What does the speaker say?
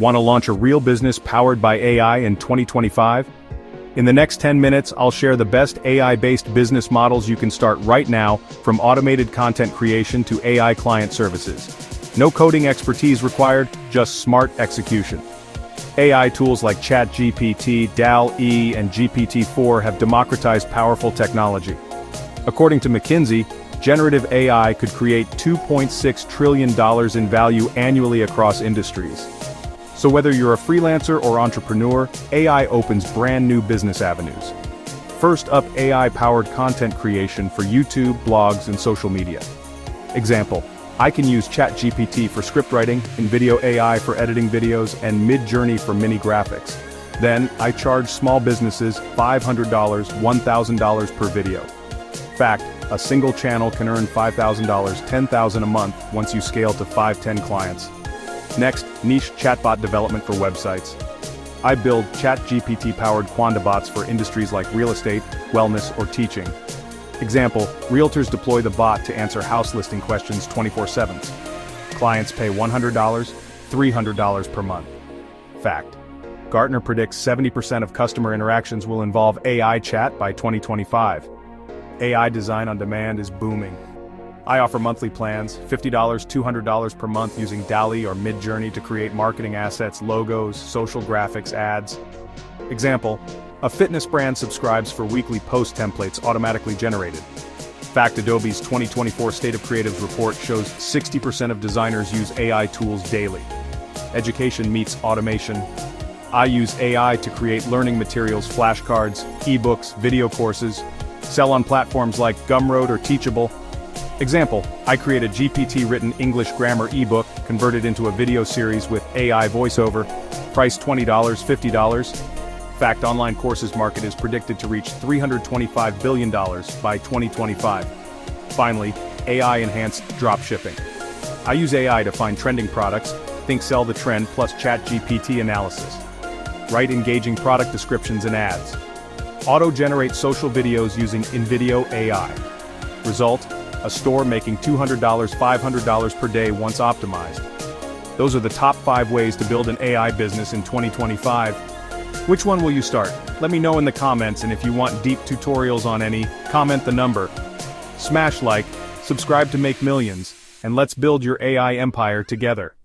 Want to launch a real business powered by AI in 2025? In the next 10 minutes, I'll share the best AI-based business models you can start right now, from automated content creation to AI client services. No coding expertise required, just smart execution. AI tools like ChatGPT, DALL, and GPT-4 have democratized powerful technology. According to McKinsey, generative AI could create $2.6 trillion in value annually across industries. So whether you're a freelancer or entrepreneur, AI opens brand new business avenues. First up, AI-powered content creation for YouTube, blogs, and social media. Example, I can use ChatGPT for script writing, InVideo AI for editing videos, and Midjourney for mini graphics. Then, I charge small businesses $500, $1,000 per video. Fact, a single channel can earn $5,000, $10,000 a month once you scale to 5-10 clients. Next, niche chatbot development for websites. I build ChatGPT-powered quandabots for industries like real estate, wellness, or teaching. Example, realtors deploy the bot to answer house listing questions 24/7. Clients pay $100, $300 per month. Fact, Gartner predicts 70% of customer interactions will involve AI chat by 2025. AI design on demand is booming. I offer monthly plans, $50, $200 per month using DALL or Midjourney to create marketing assets, logos, social graphics, ads. Example, a fitness brand subscribes for weekly post templates automatically generated. Fact, Adobe's 2024 State of Creatives report shows 60% of designers use AI tools daily. Education meets automation. I use AI to create learning materials, flashcards, ebooks, video courses, sell on platforms like Gumroad or Teachable. Example, I create a GPT-written English grammar ebook, converted into a video series with AI voiceover, price $20, $50. Fact, online courses market is predicted to reach $325 billion by 2025. Finally, AI-enhanced dropshipping. I use AI to find trending products, think sell the trend plus ChatGPT analysis. Write engaging product descriptions and ads. Auto-generate social videos using InVideo AI. Result, a store making $200, $500 per day once optimized. Those are the top 5 ways to build an AI business in 2025. Which one will you start? Let me know in the comments, and if you want deep tutorials on any, comment the number. Smash like, subscribe to make millions, and let's build your AI empire together.